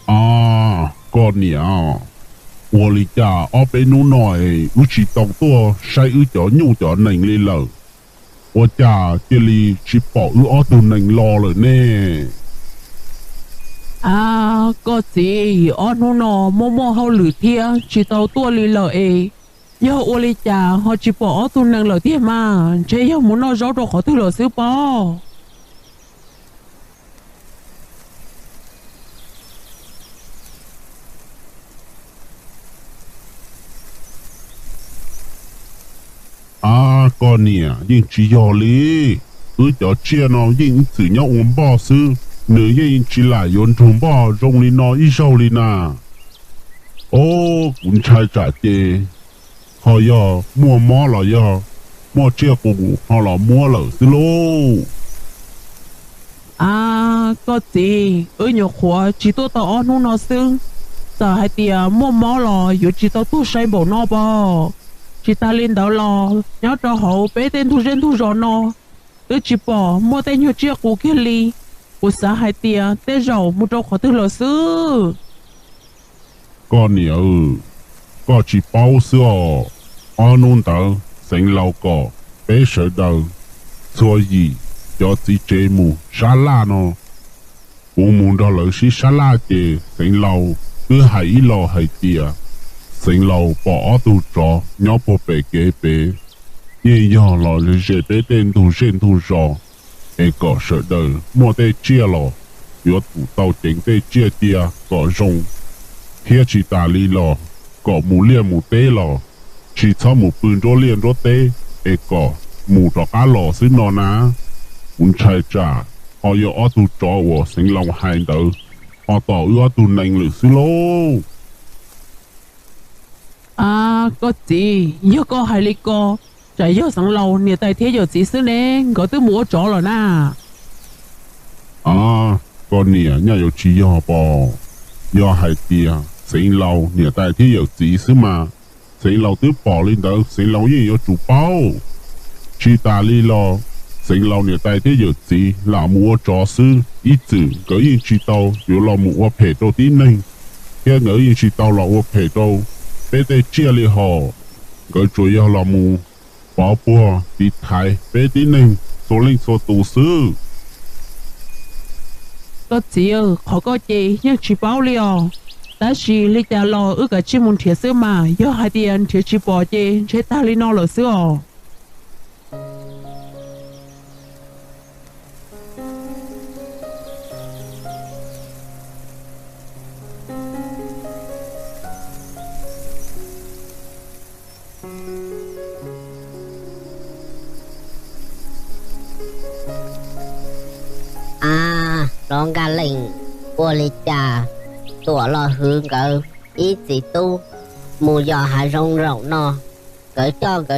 啊，过年啊，我哩家我被奴内有起当多晒有条牛条能力了，我家这里是保有我都能落了呢。À, có gì, ông nó mò hao lử thia, chỉ tao tua lì lợ ấy. Giờ ô lì chà, họ chỉ bỏ tu năng lợ thia mà, chứ giờ muốn nó rõ đồ khó tu lợ xíu bỏ. À, con nè, nhưng chỉ do lý, cho chia nó nhưng tự nhau uống bỏ sư, nếu nhưng chỉ là yon thùng bỏ rong lý nó ít sâu lý nà. Ô, cũng trai trả chê, họ giờ mua mò là giờ, mua chia cùng họ là mua lỡ sư lô. À, có gì, nhiều khóa chỉ tôi tao ông nó xưng. Giờ hai tia mua mó lò, dù chỉ tao tu say bộ nó bò. Chỉ ta lên đó lò, nhớ cho hậu bé tên thu dân thu rõ nó. Tôi chỉ bỏ mua tên nhiều chia của kia ly. Của xã hai tia, tên rầu mua trâu khó tư lỡ sư. Con nè có chỉ bao sữa, ăn nôn tờ, sinh lâu có, bé sợ đầu,所以要只节目沙拉呢，我们到老是沙拉的生老，佢係一路係啲啊，生老把度咗，要不被給被，也要老是這邊電圖線圖上，一個sợ đầu，莫得接咯，要讀到整得接啲啊，個用。Here chỉ ta li lo, có mù liên mù tê lo, chỉ cho mù bưng rô liên rô tê, ê có mù cho cá lò xứ nó ná. Muốn chạy trả, họ yêu ở tù cho wo sinh lòng hành đầu, họ tỏ ưu ở tù nành lử xứ lô. À, có gì, nhớ có hai lý có, chạy nhớ sẵn lâu, nè tay thế giờ chỉ xứ nè, gọi tới mua chó rồi nà. À, con nè, nhà yêu chỉ yêu bò, yêu hai tia. Sinh lâu nhà tại thế yếu gì xứ mà sinh lâu tiếp bỏ lên đó sinh lâu gì yếu chủ bao chỉ ta li lo sinh lâu nhà tại thế yếu gì là mua cho sư ít chữ có yên chỉ tàu yếu là mua phê đồ tí nênh kia ngỡ yên chỉ tàu là mua phê đồ bé tê chia li họ có chủ yếu là mua bảo bùa tí thái bé tí nênh số linh số tù sư Có gì khó có gì nhưng chỉ báo liều. Ta chỉ lý trả lò ước cả chim muốn thiệt sữa mà, do hai tiền thiệt chỉ bỏ chê, chế ta lý nó lỡ sữa. À, rong gà lình, bùa lý trả. Tụa lo hướng cỡ ít gì tu mù dò hạ rong rộng nó cỡ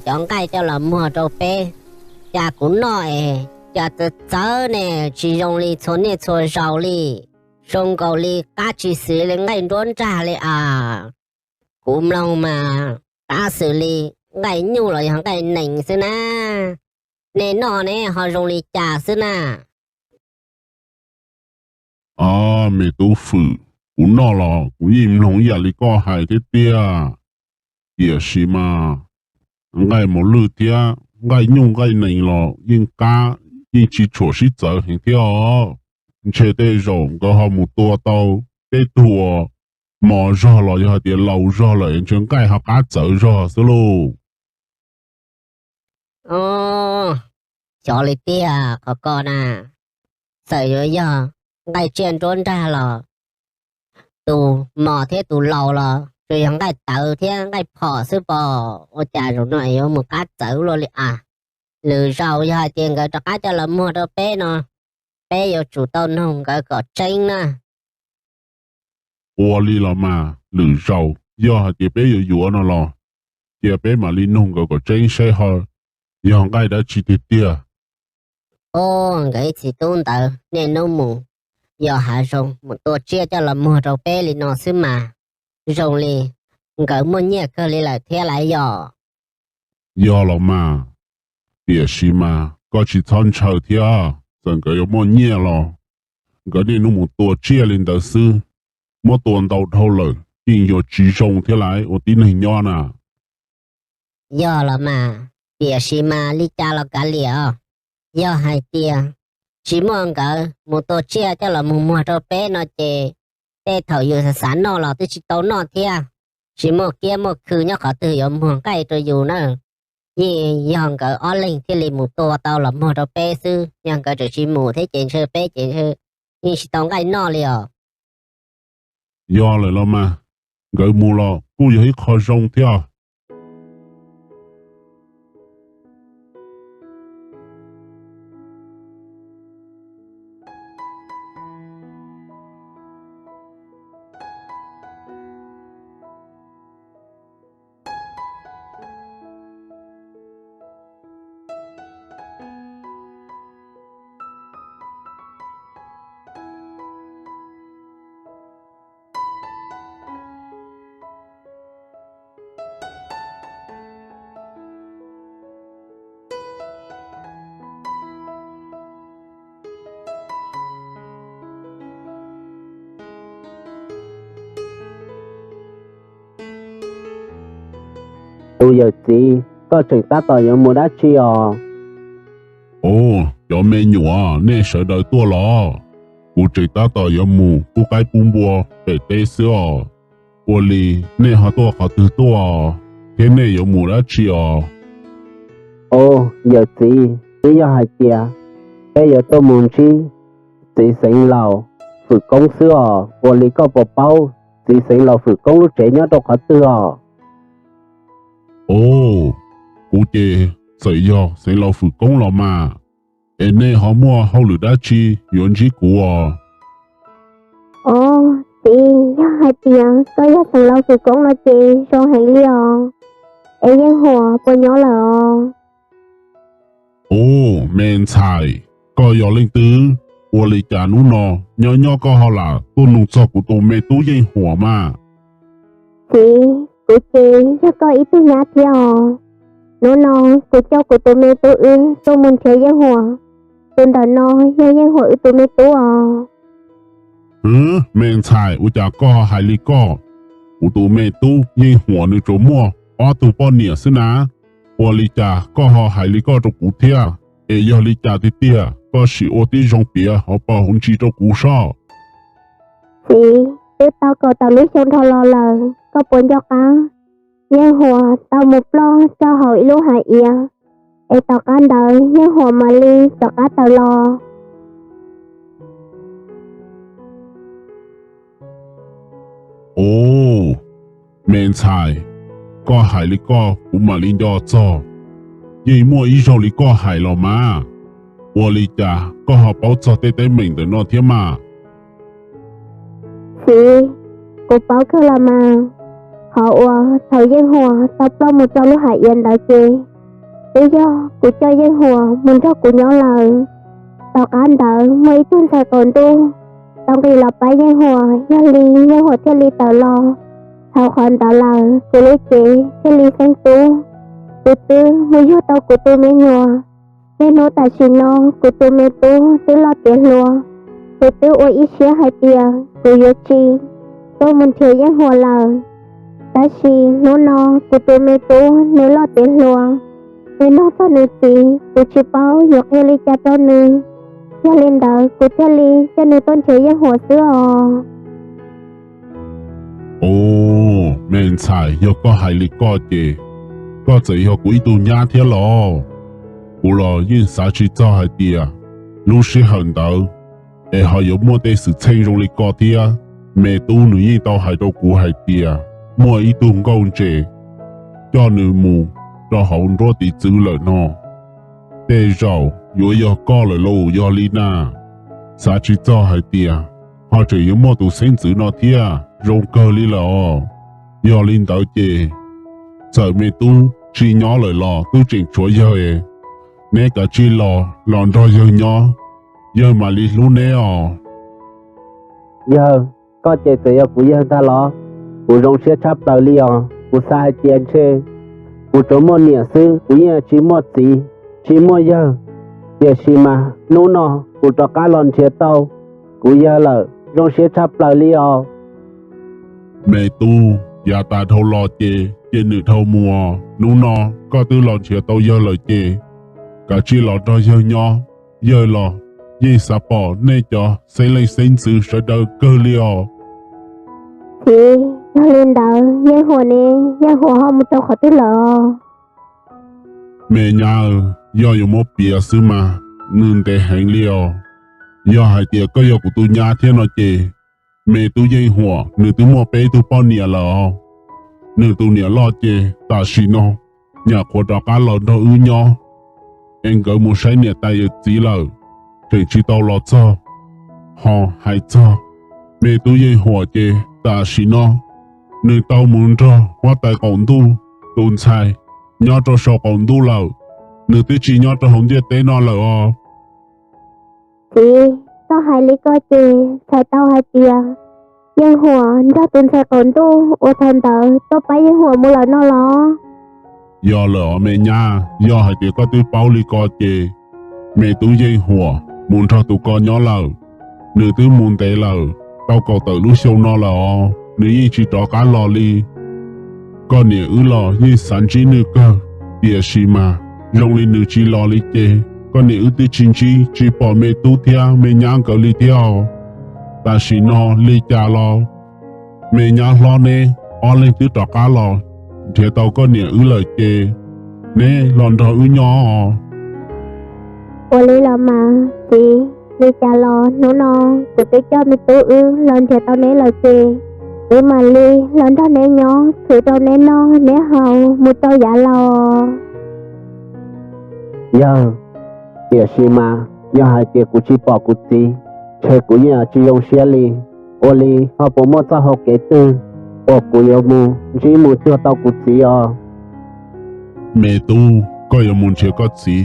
chọn cây cho là mua trâu bê cha cũng nói cha tự chớ nè chỉ rong li chốn nè chốn rau li sông cầu li cá chỉ xử lý ngay đốn trà li à cũng lâu mà cá xử lý ngay nhu rồi hắn cái nành xưa na nên nó nè họ dùng li trà xưa na à mẹ tú phụ cũng nó là cũng im không giờ đi có hai cái tia也是嘛ngay một lư tia ngay nhung ngay này là yên cá yên chỉ chỗ sĩ giờ hiện theo chế đây rồi có họ một tua tàu cái tua mò ra là giờ thì lâu ra là chúng cái họ cá giờ ra xí luôn ồ cho li tia có con à sợ giờ ngay trên trốn ra là tụ mò thế tụ lâu là rồi hắn cái tự thế cái phò sư bò ô cha rồi nói yêu một cá tử luôn à lừa rau cho hai tiền cái cho cá cho là mua cho bé nó bé yêu chủ tôn không cái có tranh nè ô li là mà lừa rau giờ thì bé yêu dũa nó lo giờ bé mà li nông cái có tranh sẽ hơi giờ cái đã chỉ tiệt ô cái chỉ tôn tử nên nó mù giờ hạ rồng một tổ chia cho là mua cho bé li nó xứ mà rồng li cái mua nhẹ cơ li là thế lại giờ là mà也是嘛có chỉ thon chờ thế整个有么nhẹ lo cái này nó một tổ chia lên đầu sư một tuần đầu thâu lời nhưng有集中thế lại我tin hình nhau nè giờ là mà也是嘛li cha là cả liều giờ hai tiền chỉ mong cái một tổ chia cho là mua cho bé nó chè để thầu yêu sản nó là tôi chỉ tốn nó thế chỉ một kia một khứ nhá khó từ yêu mua cái tôi yêu nữa vì dòng cái online thì liền một tổ tao là mua cho bé sư nhưng cái chỉ mua thế chuyện chơi bé chuyện chơi nhưng chỉ tốn cái nó liều giờ lại là mà cái mua lo cũng有khó dùng thế tôi giờ chỉ có chuyện ta tỏ những mùa đá chi ồ cho mẹ nhỏ nè sợ đời tua lo cụ chỉ ta tỏ những mù cụ cái bún bùa để tê sữa bùa li nè họ tua họ từ tua thế nè những mù đá chi ồ giờ chỉ bây giờ hai tia bây giờ tôi muốn chi chỉ sinh lầu phụ công sữa bùa li có bộ bao chỉ sinh lầu phụ công lúc trẻ nhớ đâu có tư ồ cụ chỉ sợi giờ sẽ lo phụ công lo mà em nè họ mua họ lừa đá chi yuan chi cụ ồ chị do hai tiếng có giá thằng lâu phụ công là chị rồi hành liò em giang hồ bữa nhỏ là ồ men sai có yo linh tứ我哩家奴喏nhỏ nhỏ个好啦都弄做古都没都烟火嘛chị của chị cho có ý tư nhát theo nó của cho của tụi mẹ tôi tôi muốn chơi giang hồ tôi đã nói do giang hồ tụi mẹ tôi men sai我家个还哩个古都没都烟火你做么我都半年是哪我哩家个好还哩个做古贴诶要哩家的爹có sự ô tí trong bia họ bảo không chỉ cho cú sao chị tôi tao có tao lấy xong thao lo là có bốn cho cá giang hồ tao một lo cho hội lưu hải ia em tao cá đời giang hồ mà li cho cá tao lo ồ men sai có hải lý có cũng mà linh do cho vậy mua ý cho lý có hải lo mà 我哩家个好包做对对明的那天嘛。chị cô bảo cơ là mà họ thời gian hòa tập lo một cho lúc hải yên đại chị lý do của cho gian hòa mình cho của nhỏ lời tao cả anh đợi mấy tuần sai còn tu tông đi lọ bái nhân hòa do lý nhân hòa thiết lý tàu lò thảo khoản tàu lờ của lý chế thiết lý xanh tú của tư mới vô tàu của tư mấy nhòa nên nó ta chỉ nó của tư mấy tú tư lo tiền lùa của tư ôi ít xía hai tiền của vô chi tôi muốn thiếu nhân hòa lờ ta chỉ nó của tư mấy tú nếu lo tiền lùa nên nó có nữ gì của chị báo dọc theo lý cha cho nữ cho lên đợi của theo lý cho nữ tôn chế nhân hòa xưa Ồ, mình xài yêu có hai lý có gì. Có gì yêu quý tu nhá thế lò. Cú lò yên xã chỉ cho hai tìa. Lúc sĩ hẳn đỡ. Ê họ yêu mua tế sự chênh rong lý có tìa. Mẹ tu nữ yên tao hai đâu cú hai tìa. Mua ý tu không công chế. Cho nữ mù. Cho họ rô tí chữ lợi nó. Tê rào. Yêu yêu có lợi lô yêu lý nà. Xã chỉ cho hai tìa. Họ chỉ yêu mua tu sinh chữ nó tìa. Rong cơ lý lò. Yêu linh đỡ chê. Sợ mẹ tu chỉ nhỏ lời lò tu chỉnh chúa yêu. Nè cả chi lò lòn rồi yêu nhỏ. Yêu mà lý lúc nè giờ có chế tự yêu của yêu ta lo của rong xe chắp tàu li của sai tiền chê của chỗ mua nhẹ sư của yêu chỉ mua gì chỉ mua yêu giờ chỉ mà nô nọ của trò cá lòn xe tàu của yêu là rong xe chắp tàu li Mẹ tu Dạ ta thâu lo chê Chê nữ thâu mùa Nú nọ Có tư lòn chìa tàu dơ lời chê Cả chi lọ cho dơ nhỏ Dơ lọ Dê xả bỏ nê cho Xây lên sinh sự sở đỡ cơ liò thì nó lên đợi nhân hòa nè nhân hòa họ một trâu khỏi tư lọ Mẹ nhà Do yêu mô bìa sư mà Nương tê hành liò Do hai tìa có yêu của tu nhà thiên nó chê Mẹ tu dây hùa, nữ tu mua bế tu bao nìa lọ. Nữ tu nìa lo chê, ta xì nó. Nhà của đó cá lọ đó ư nhỏ. Em gỡ một say nìa tay ư tí lờ. Chỉ chỉ tao lo cho. Họ hay cho. Mẹ tu dây hùa chê, ta xì nó. Nữ tao muốn cho, hoa tay cổng tu. Tôn chai, nhỏ cho sọ cổng tu lờ. Nữ tu chỉ nhỏ cho hồng dê tế nó lờ thì tao hai lý coi chì xài tao hai tia nhân hòa ra tuần xài cồn tu ô thần tờ tao bái nhân hòa mua lời nó lo Do lỡ mẹ nhà, do hai tìa có tư bao lý có chê. Mẹ tu dây hùa, muốn cho tụ con nhỏ lờ. Nữ tư muốn tế lờ, tao cầu tự lúc sâu nó lờ. Nữ ý chỉ cho cá lò li. Con nè ư lò như sản trí nữ cơ. Tìa xì mà, rong li nữ chỉ lò li chê. Con nè ư tư chính chỉ bỏ mẹ tu thia, mẹ nhang cỡ li theo. Ta xì nó li cha lò. Mẹ nhang lo nè, o lên tư trọ cá lò. Thế tao có nè ư lời chê. Nè, lòn trò ư nhỏ. ô lý lo mà thì lý cha lo nó của tôi cho mày tu ư lần thì tao nế lời chì để mà li lần đó nế nhỏ thử tao nế nó nế hầu một tao giả lo giờ tìa xì mà do hai tìa của chi bỏ của chi chơi của nhà chi用xe li ô li họ bỏ mất cho họ kế tư ô của yêu mù chỉ mù cho tao của chi Mẹ tu, có yêu muốn chế có gì.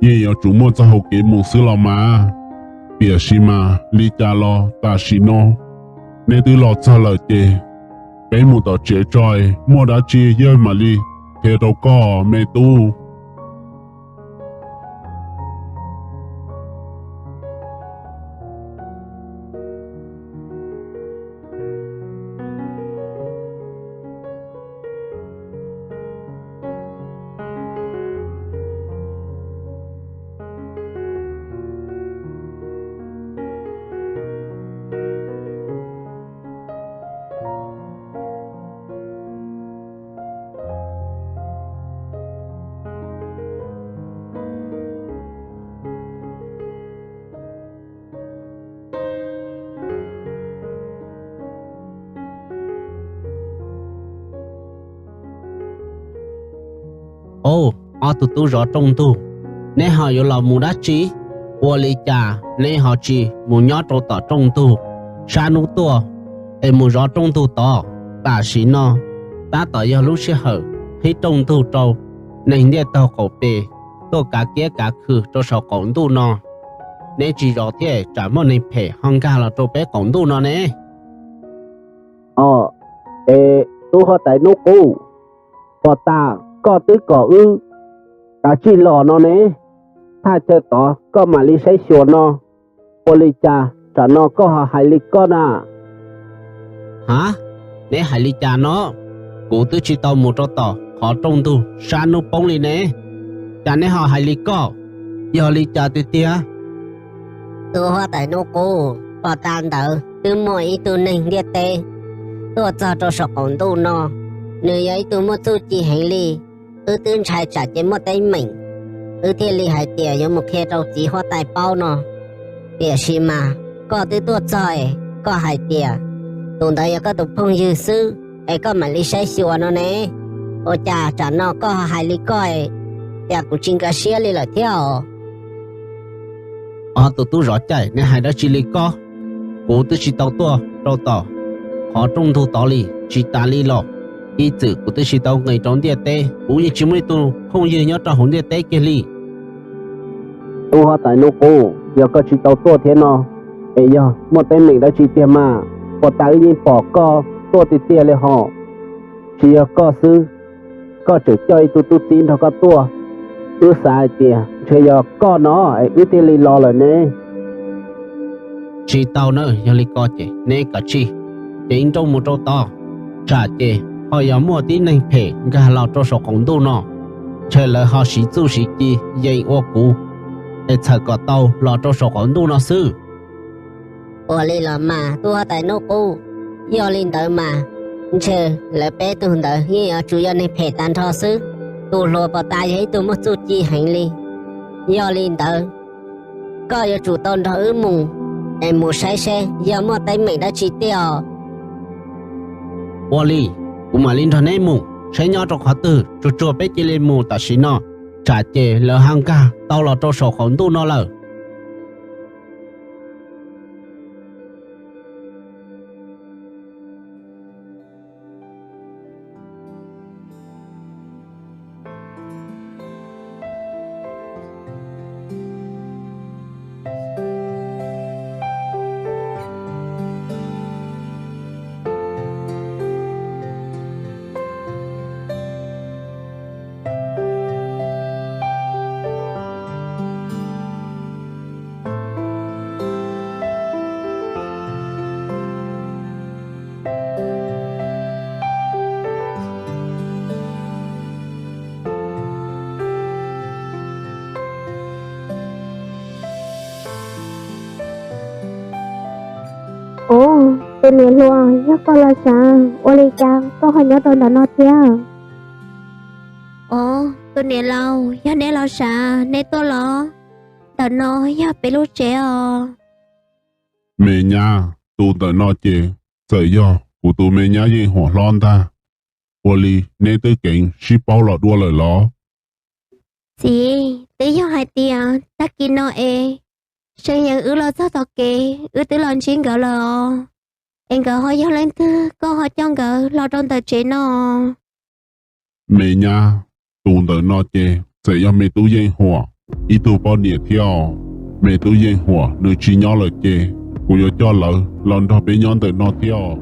Ye yêu chủ mô cho hậu kế mù sư lò mà. Bìa xì mà, lý cha lo, ta xì nó. Nê tư lò cho lời chê. Bé mù tỏ chế tròi, mua đã chê dơi mà li. Thế đâu có, mẹ tu. Ồ, ở tụi tôi rõ trong tu. Nên họ yêu là mù đá chí. Ủa lý chà, nên họ chỉ mù nhó trâu tỏ trong tu. Sa nụ tua, em mù rõ trong tu tỏ. Ta xí nó, ta tỏ yêu lúc sẽ hở. Hí trong tu trâu, nên nhé tao khẩu bề. Tôi cả kia cả khử cho sọ cổng tu nó. nên chỉ rõ thế trả một nên phải hăng ca là cho bé cổng tu nó nè tôi họ tại nô cô có ta có tới có cả chỉ lò nó nèถ้าเจอต่อก็มาลิใช้ชวนเนาะบริจาจะเนาะก็หาหายลิก็น่ะ hả nè hải lý cha nó cụ tư chỉ tao một trò tỏ khó trông tu sa nô bông li nè cha nè họ hải lý có giờ lý cha tê tia tôi hoa tại nô cô bỏ tan đỡ tôi mỗi ý tôi nên đi tê tôi cho sọc còn tu nó nơi ấy tôi muốn tu chỉ hành lý tôi tương trái trả chỉ một tay mình tôi thiên lý hải tiền giống một khe trâu chỉ hoa tại bao nó để xí mà có tôi chơi có hải tiền tụi đây có tụi phong dư sư ấy có mà lý sai xua nó nè ô cha trả nó có hải lý coi để cũng chính cả xía lý là theo tụi tôi rõ chạy nên hải đã chỉ lý có cụ tư chỉ tao tua trâu tỏ khó trông thu tỏ lý chỉ ta lý lọ ý tử cụ tư chỉ tao ngày trốn địa tê cũng như chỉ mới tu không như nhớ trò hồn địa tê kia lý tôi họ tại nô cô giờ có chỉ tàu tua thế nó ấy giờ một tay mình đã chỉ tiền mà có tay nhìn bỏ co tua thì tiềnเลยhọ chỉ có sư có chỉ chơi tu tin thôi có tua sai tiền chơi giờ có nó ấy tiền lý lo rồi nè chỉ tao nữa giờ lý có chứ nè cả chi chính trong một trâu to trả chứ họ giờ mua tí nên phải gà lò cho sổ công tu nó chơi là họ sĩ tu sĩ chi dây ô cũ để chờ có tàu lò cho sổ công tu nó sư ô lý là mà tôi tại nô cô do linh tới mà chờ là bé tôi tới như ở chủ yếu nên phải tan cho sư tôi lo bỏ tay ấy tôi muốn tu chi hành lý do linh tới có giờ chủ tôn đó mùng em mua sai xe giờ mua tay mình đã chỉ tiêu ô lý cũng mà linh thằng ấy mù sẽ nhớ cho khó từ cho bé chỉ lên mù ta xí nó trả chè lỡ hàng ca tao là cho sổ khổng tu nó lỡ tôi nhớ luôn nhớ con là sao ô lì cha con hơi nhớ tôi đã nói kia tôi nhớ lâu nhớ nhớ lâu sao nên tôi lo đã nói nhớ bị lúc trẻ mẹ nhà tu tờ nó chê sợ do của tu mẹ nhà yên hỏa lon ta ô li nên tới cảnh ship bao lọ đua lời ló gì tới giờ hai tia ta kín nó sẽ nhận lo sao tao kì tới lần chuyên gỡ lo em gỡ hỏi lên thứ có hỏi cho gỡ lo trong tờ chế nó mẹ nhà tu tờ nó chê sợ do mẹ tu yên hỏa ý tu bao nhiêu theo mẹ tu yên hỏa nơi chi nhỏ lời chê của cho lỡ lần đó bé nhon tờ nó theo